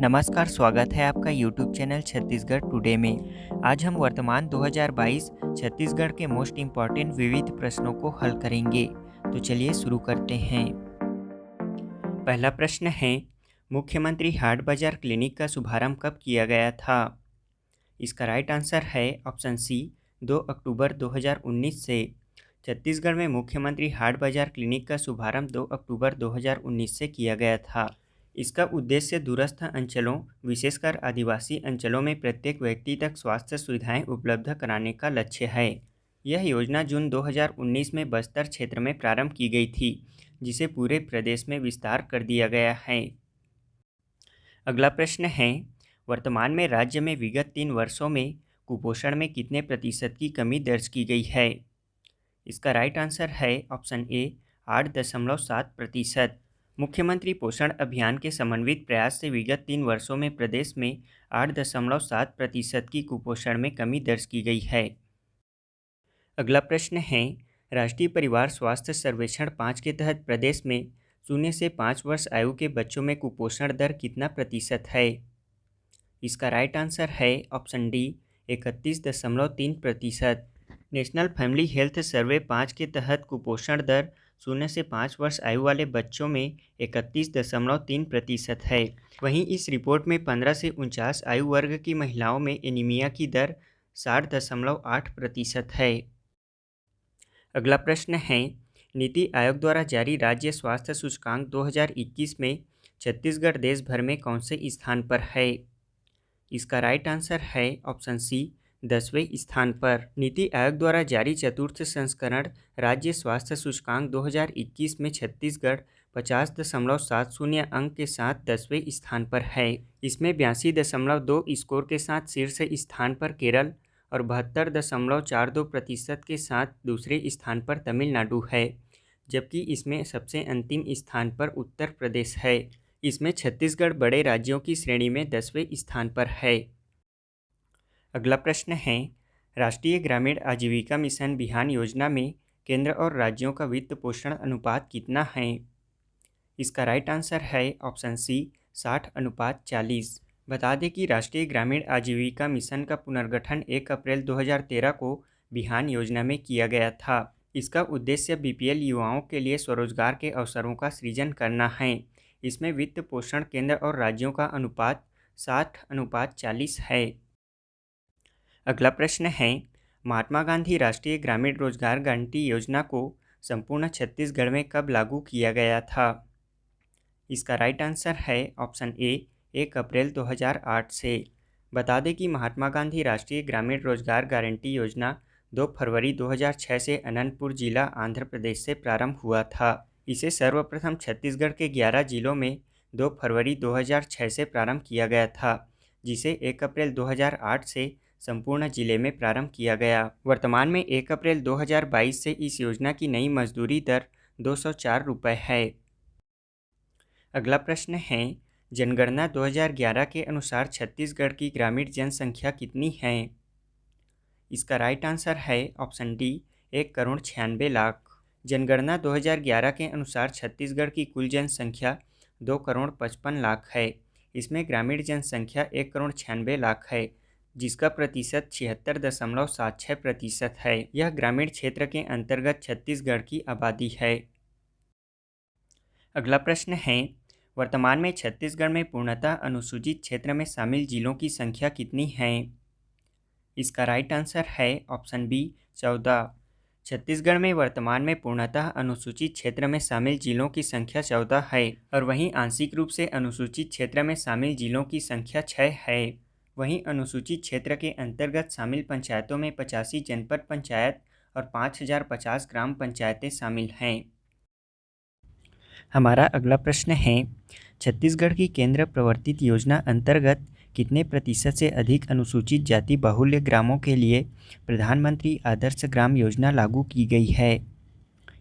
नमस्कार, स्वागत है आपका YouTube चैनल छत्तीसगढ़ टुडे में। आज हम वर्तमान 2022 छत्तीसगढ़ के मोस्ट इम्पॉर्टेंट विविध प्रश्नों को हल करेंगे। तो चलिए शुरू करते हैं। पहला प्रश्न है, मुख्यमंत्री हाट बाजार क्लिनिक का शुभारंभ कब किया गया था? इसका राइट आंसर है ऑप्शन सी, 2 अक्टूबर 2019 से। छत्तीसगढ़ में मुख्यमंत्री हाट बाजार क्लिनिक का शुभारंभ 2 अक्टूबर 2019 से किया गया था। इसका उद्देश्य दूरस्थ अंचलों, विशेषकर आदिवासी अंचलों में प्रत्येक व्यक्ति तक स्वास्थ्य सुविधाएं उपलब्ध कराने का लक्ष्य है। यह योजना जून 2019 में बस्तर क्षेत्र में प्रारंभ की गई थी, जिसे पूरे प्रदेश में विस्तार कर दिया गया है। अगला प्रश्न है, वर्तमान में राज्य में विगत 3 वर्षों में कुपोषण में कितने प्रतिशत की कमी दर्ज की गई है? इसका राइट आंसर है ऑप्शन ए, 8.7%। मुख्यमंत्री पोषण अभियान के समन्वित प्रयास से विगत 3 वर्षों में प्रदेश में 8.7% की कुपोषण में कमी दर्ज की गई है। अगला प्रश्न है, राष्ट्रीय परिवार स्वास्थ्य सर्वेक्षण 5 के तहत प्रदेश में 0 से 5 वर्ष आयु के बच्चों में कुपोषण दर कितना प्रतिशत है? इसका राइट आंसर है option D, 31.3%। National family health survey 5 के तहत कुपोषण दर 0 से 5 वर्ष आयु वाले बच्चों में 31.3% है। वहीं इस रिपोर्ट में 15 से 49 आयु वर्ग की महिलाओं में एनीमिया की दर 60.8% है। अगला प्रश्न है, नीति आयोग द्वारा जारी राज्य स्वास्थ्य सूचकांक 2021 में छत्तीसगढ़ देश भर में कौन से स्थान पर है? इसका राइट आंसर है ऑप्शन सी, 10वें स्थान पर। नीति आयोग द्वारा जारी चतुर्थ संस्करण राज्य स्वास्थ्य सूचकांक 2021 में छत्तीसगढ़ 50.70 अंक के साथ 10वें स्थान पर है। इसमें 82.2 स्कोर के साथ शीर्ष स्थान पर केरल और 72.42% के साथ दूसरे स्थान पर तमिलनाडु है, जबकि इसमें सबसे अंतिम स्थान पर उत्तर प्रदेश है। इसमें छत्तीसगढ़ बड़े राज्यों की श्रेणी में 10वें स्थान पर है। अगला प्रश्न है, राष्ट्रीय ग्रामीण आजीविका मिशन बिहान योजना में केंद्र और राज्यों का वित्त पोषण अनुपात कितना है? इसका राइट आंसर है ऑप्शन सी, 60:40। बता दें कि राष्ट्रीय ग्रामीण आजीविका मिशन का पुनर्गठन 1 अप्रैल 2013 को बिहान योजना में किया गया था। इसका उद्देश्य बीपीएल युवाओं के लिए स्वरोजगार के अवसरों का सृजन करना है। इसमें वित्त पोषण केंद्र और राज्यों का अनुपात 60:40 है। अगला प्रश्न है, महात्मा गांधी राष्ट्रीय ग्रामीण रोजगार गारंटी योजना को संपूर्ण छत्तीसगढ़ में कब लागू किया गया था? इसका राइट आंसर है ऑप्शन ए, 1 अप्रैल 2008 से। बता दें कि महात्मा गांधी राष्ट्रीय ग्रामीण रोजगार गारंटी योजना 2 फरवरी 2006 से अनंतपुर जिला आंध्र प्रदेश से प्रारंभ हुआ था। इसे सर्वप्रथम छत्तीसगढ़ के 11 जिलों में 2 फरवरी 2006 से प्रारंभ किया गया था, जिसे 1 अप्रैल 2008 से संपूर्ण जिले में प्रारंभ किया गया। वर्तमान में 1 अप्रैल 2022 से इस योजना की नई मजदूरी दर 204 रुपये है। अगला प्रश्न है, जनगणना 2011 के अनुसार छत्तीसगढ़ की ग्रामीण जनसंख्या कितनी है? इसका राइट आंसर है ऑप्शन डी, 1,96,00,000। जनगणना 2011 के अनुसार छत्तीसगढ़ की कुल जनसंख्या 2,55,00,000 है। इसमें ग्रामीण जनसंख्या 1,96,00,000 है, जिसका प्रतिशत 76.76% है। यह ग्रामीण क्षेत्र के अंतर्गत छत्तीसगढ़ की आबादी है। अगला प्रश्न है, वर्तमान में छत्तीसगढ़ में पूर्णतः अनुसूचित क्षेत्र में शामिल जिलों की संख्या कितनी है? इसका राइट आंसर है ऑप्शन बी, 14। छत्तीसगढ़ में वर्तमान में पूर्णतः अनुसूचित क्षेत्र में शामिल जिलों की संख्या 14 है और वहीं आंशिक रूप से अनुसूचित क्षेत्र में शामिल जिलों की संख्या 6 है। वहीं अनुसूचित क्षेत्र के अंतर्गत शामिल पंचायतों में 85 जनपद पंचायत और 5050 ग्राम पंचायतें शामिल हैं। हमारा अगला प्रश्न है, छत्तीसगढ़ की केंद्र प्रवर्तित योजना अंतर्गत कितने प्रतिशत से अधिक अनुसूचित जाति बाहुल्य ग्रामों के लिए प्रधानमंत्री आदर्श ग्राम योजना लागू की गई है?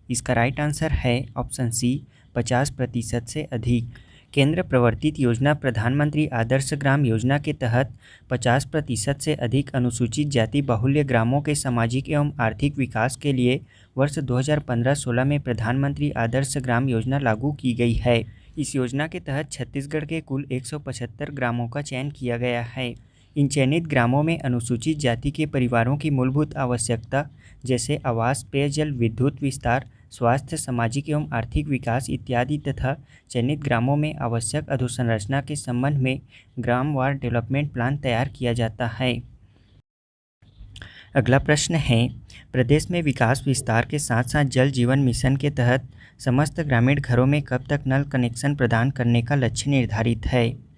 इसका राइट आंसर है ऑप्शन सी, 50% से अधिक। केंद्र प्रवर्तित योजना प्रधानमंत्री आदर्श ग्राम योजना के तहत 50% से अधिक अनुसूचित जाति बाहुल्य ग्रामों के सामाजिक एवं आर्थिक विकास के लिए वर्ष 2015-16 में प्रधानमंत्री आदर्श ग्राम योजना लागू की गई है। इस योजना के तहत छत्तीसगढ़ के कुल 175 ग्रामों का चयन किया गया है। इन चयनित ग्रामों में अनुसूचित जाति के परिवारों की मूलभूत आवश्यकता जैसे आवास, पेयजल, विद्युत विस्तार, स्वास्थ्य, सामाजिक एवं आर्थिक विकास इत्यादि तथा चयनित ग्रामों में आवश्यक अधोसंरचना के संबंध में ग्रामवार डेवलपमेंट प्लान तैयार किया जाता है। अगला प्रश्न है, प्रदेश में विकास विस्तार के साथ साथ जल जीवन मिशन के तहत समस्त ग्रामीण घरों में कब तक नल कनेक्शन प्रदान करने का लक्ष्य निर्धारित है?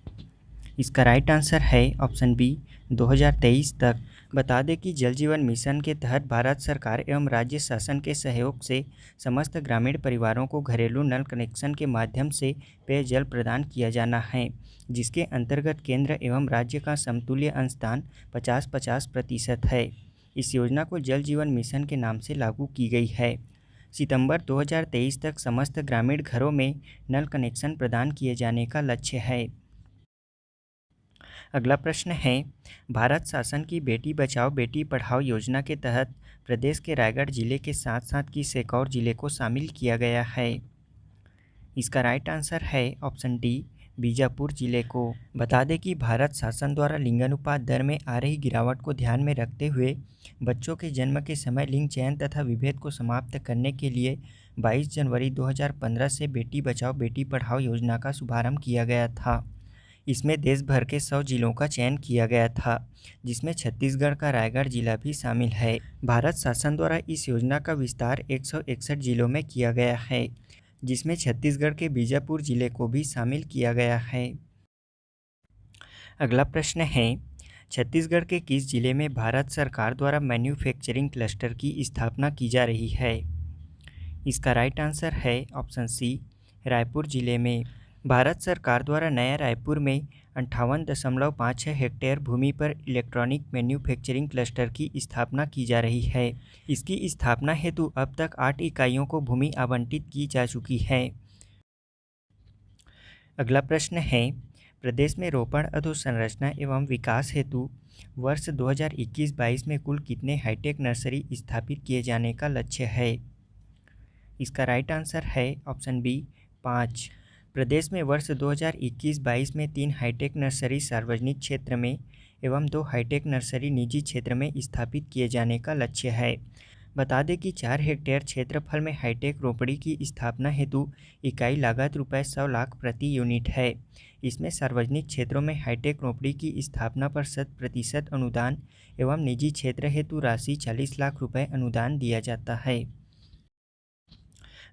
इसका राइट आंसर है ऑप्शन बी 2023 तक। बता दें कि जल जीवन मिशन के तहत भारत सरकार एवं राज्य शासन के सहयोग से समस्त ग्रामीण परिवारों को घरेलू नल कनेक्शन के माध्यम से पेयजल प्रदान किया जाना है, जिसके अंतर्गत केंद्र एवं राज्य का समतुल्य अंशदान 50-50% है। इस योजना को जल जीवन मिशन के नाम से लागू की गई है। सितंबर 2023 तक समस्त ग्रामीण घरों में नल कनेक्शन प्रदान किए जाने का लक्ष्य है। अगला प्रश्न है, भारत शासन की बेटी बचाओ बेटी पढ़ाओ योजना के तहत प्रदेश के रायगढ़ जिले के साथ साथ किस एक और जिले को शामिल किया गया है? इसका राइट आंसर है ऑप्शन डी बीजापुर जिले को। बता दें कि भारत शासन द्वारा लिंगानुपात दर में आ रही गिरावट को ध्यान में रखते हुए बच्चों के जन्म के समय लिंग चयन तथा विभेद को समाप्त करने के लिए 22 जनवरी 2015 से बेटी बचाओ बेटी पढ़ाओ योजना का शुभारंभ किया गया था। इसमें देश भर के 100 जिलों का चयन किया गया था, जिसमें छत्तीसगढ़ का रायगढ़ जिला भी शामिल है। भारत शासन द्वारा इस योजना का विस्तार 161 जिलों में किया गया है, जिसमें छत्तीसगढ़ के बीजापुर जिले को भी शामिल किया गया है। अगला प्रश्न है, छत्तीसगढ़ के किस जिले में भारत सरकार द्वारा मैन्युफैक्चरिंग क्लस्टर की स्थापना की जा रही है? इसका राइट आंसर है ऑप्शन सी रायपुर जिले में। भारत सरकार द्वारा नया रायपुर में 58.56 हेक्टेयर भूमि पर इलेक्ट्रॉनिक मैन्युफैक्चरिंग क्लस्टर की स्थापना की जा रही है। इसकी स्थापना हेतु अब तक 8 इकाइयों को भूमि आवंटित की जा चुकी है। अगला प्रश्न है, प्रदेश में रोपण अधोसंरचना एवं विकास हेतु वर्ष 2021-22 में कुल कितने हाईटेक नर्सरी स्थापित किए जाने का लक्ष्य है? इसका राइट आंसर है ऑप्शन बी 5। प्रदेश में वर्ष 2021-22 में 3 हाईटेक नर्सरी सार्वजनिक क्षेत्र में एवं 2 हाईटेक नर्सरी निजी क्षेत्र में स्थापित किए जाने का लक्ष्य है। बता दें कि 4 हेक्टेयर क्षेत्रफल में हाईटेक रोपड़ी की स्थापना हेतु इकाई लागत ₹100 लाख प्रति यूनिट है। इसमें सार्वजनिक क्षेत्रों में हाईटेक रोपड़ी की स्थापना पर 100% अनुदान एवं निजी क्षेत्र हेतु राशि 40 लाख रुपये अनुदान दिया जाता है।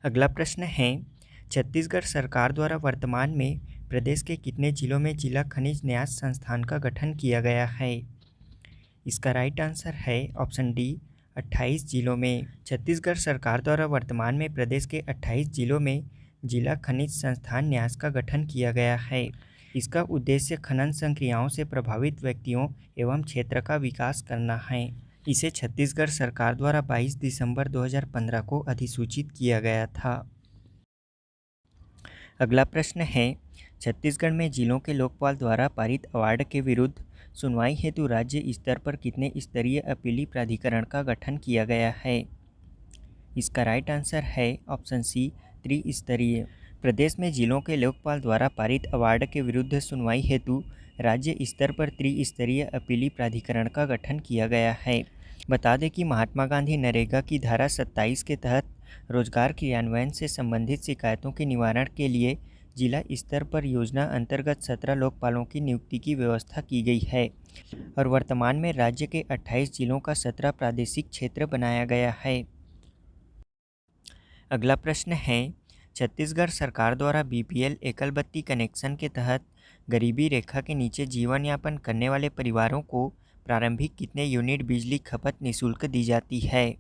अगला प्रश्न है, छत्तीसगढ़ सरकार द्वारा वर्तमान में प्रदेश के कितने जिलों में जिला खनिज न्यास संस्थान का गठन किया गया है? इसका राइट आंसर है ऑप्शन डी 28 जिलों में। छत्तीसगढ़ सरकार द्वारा वर्तमान में प्रदेश के 28 जिलों में जिला खनिज संस्थान न्यास का गठन किया गया है। इसका उद्देश्य खनन संक्रियाओं से प्रभावित व्यक्तियों एवं क्षेत्र का विकास करना है। इसे छत्तीसगढ़ सरकार द्वारा 22 दिसंबर 2015 को अधिसूचित किया गया था। अगला प्रश्न है, छत्तीसगढ़ में जिलों के लोकपाल द्वारा पारित अवार्ड के विरुद्ध सुनवाई हेतु राज्य स्तर पर कितने स्तरीय अपीली प्राधिकरण का गठन किया गया है? इसका राइट आंसर है ऑप्शन सी त्रिस्तरीय। प्रदेश में जिलों के लोकपाल द्वारा पारित अवार्ड के विरुद्ध सुनवाई हेतु राज्य स्तर पर त्रिस्तरीय अपीली प्राधिकरण का गठन किया गया है। बता दें कि महात्मा गांधी नरेगा की धारा 27 के तहत रोजगार क्रियान्वयन से संबंधित शिकायतों के निवारण के लिए जिला स्तर पर योजना अंतर्गत 17 लोकपालों की नियुक्ति की व्यवस्था की गई है और वर्तमान में राज्य के 28 जिलों का 17 प्रादेशिक क्षेत्र बनाया गया है। अगला प्रश्न है, छत्तीसगढ़ सरकार द्वारा बीपीएल एकल बत्ती कनेक्शन के तहत गरीबी रेखा के नीचे जीवन यापन करने वाले परिवारों को प्रारंभिक कितने यूनिट बिजली खपत निःशुल्क दी जाती है?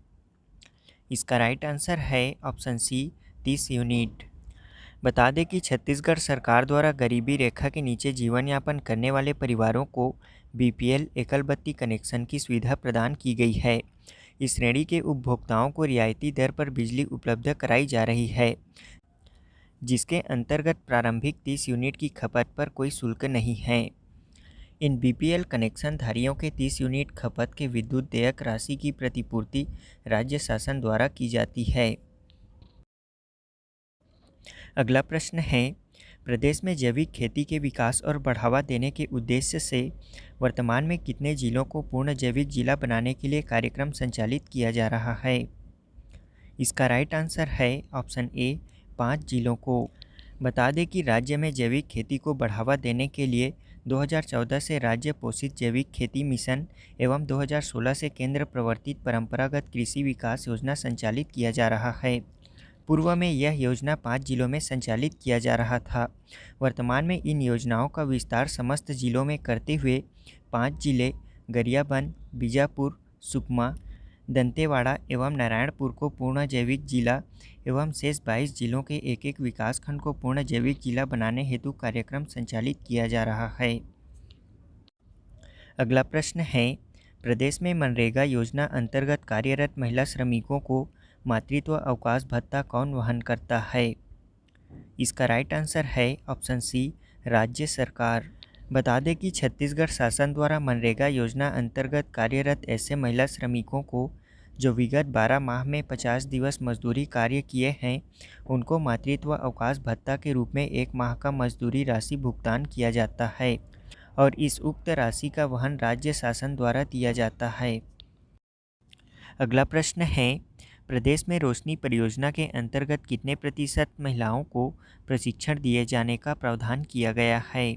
इसका राइट आंसर है ऑप्शन सी 30 यूनिट। बता दें कि छत्तीसगढ़ सरकार द्वारा गरीबी रेखा के नीचे जीवन यापन करने वाले परिवारों को बीपीएल एकल बत्ती कनेक्शन की सुविधा प्रदान की गई है। इस श्रेणी के उपभोक्ताओं को रियायती दर पर बिजली उपलब्ध कराई जा रही है, जिसके अंतर्गत प्रारंभिक 30 यूनिट की खपत पर कोई शुल्क नहीं है। इन बीपीएल कनेक्शन धारियों के 30 यूनिट खपत के विद्युत देयक राशि की प्रतिपूर्ति राज्य शासन द्वारा की जाती है। अगला प्रश्न है, प्रदेश में जैविक खेती के विकास और बढ़ावा देने के उद्देश्य से वर्तमान में कितने जिलों को पूर्ण जैविक जिला बनाने के लिए कार्यक्रम संचालित किया जा रहा है? इसका राइट आंसर है ऑप्शन ए 5 जिलों को। बता दें कि राज्य में जैविक खेती को बढ़ावा देने के लिए 2014 से राज्य पोषित जैविक खेती मिशन एवं 2016 से केंद्र प्रवर्तित परंपरागत कृषि विकास योजना संचालित किया जा रहा है। पूर्व में यह योजना 5 जिलों में संचालित किया जा रहा था। वर्तमान में इन योजनाओं का विस्तार समस्त जिलों में करते हुए 5 जिले गरियाबंद, बीजापुर, सुकमा, दंतेवाड़ा एवं नारायणपुर को पूर्ण जैविक जिला एवं शेष 22 जिलों के एक एक विकासखंड को पूर्ण जैविक जिला बनाने हेतु कार्यक्रम संचालित किया जा रहा है। अगला प्रश्न है, प्रदेश में मनरेगा योजना अंतर्गत कार्यरत महिला श्रमिकों को मातृत्व अवकाश भत्ता कौन वहन करता है? इसका राइट आंसर है ऑप्शन सी राज्य सरकार। बता दें कि छत्तीसगढ़ शासन द्वारा मनरेगा योजना अंतर्गत कार्यरत ऐसे महिला श्रमिकों को जो विगत 12 माह में 50 दिवस मजदूरी कार्य किए हैं, उनको मातृत्व अवकाश भत्ता के रूप में 1 माह का मजदूरी राशि भुगतान किया जाता है और इस उक्त राशि का वहन राज्य शासन द्वारा दिया जाता है। अगला प्रश्न है, प्रदेश में रोशनी परियोजना के अंतर्गत कितने प्रतिशत महिलाओं को प्रशिक्षण दिए जाने का प्रावधान किया गया है?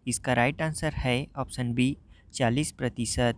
इसका राइट आंसर है ऑप्शन बी 40%।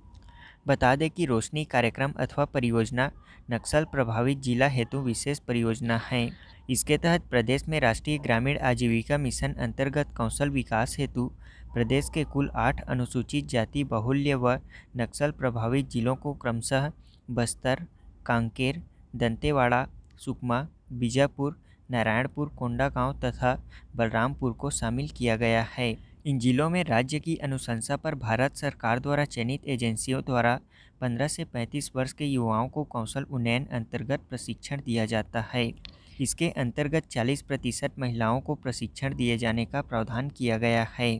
बता दें कि रोशनी कार्यक्रम अथवा परियोजना नक्सल प्रभावित जिला हेतु विशेष परियोजना है। इसके तहत प्रदेश में राष्ट्रीय ग्रामीण आजीविका मिशन अंतर्गत कौशल विकास हेतु प्रदेश के कुल 8 अनुसूचित जाति बाहुल्य व नक्सल प्रभावित जिलों को क्रमशः बस्तर, कांकेर, दंतेवाड़ा, सुकमा, बीजापुर, नारायणपुर, कोंडागांव तथा बलरामपुर को शामिल किया गया है। इन जिलों में राज्य की अनुशंसा पर भारत सरकार द्वारा चयनित एजेंसियों द्वारा 15 से 35 वर्ष के युवाओं को कौशल उन्नयन अंतर्गत प्रशिक्षण दिया जाता है। इसके अंतर्गत 40% महिलाओं को प्रशिक्षण दिए जाने का प्रावधान किया गया है।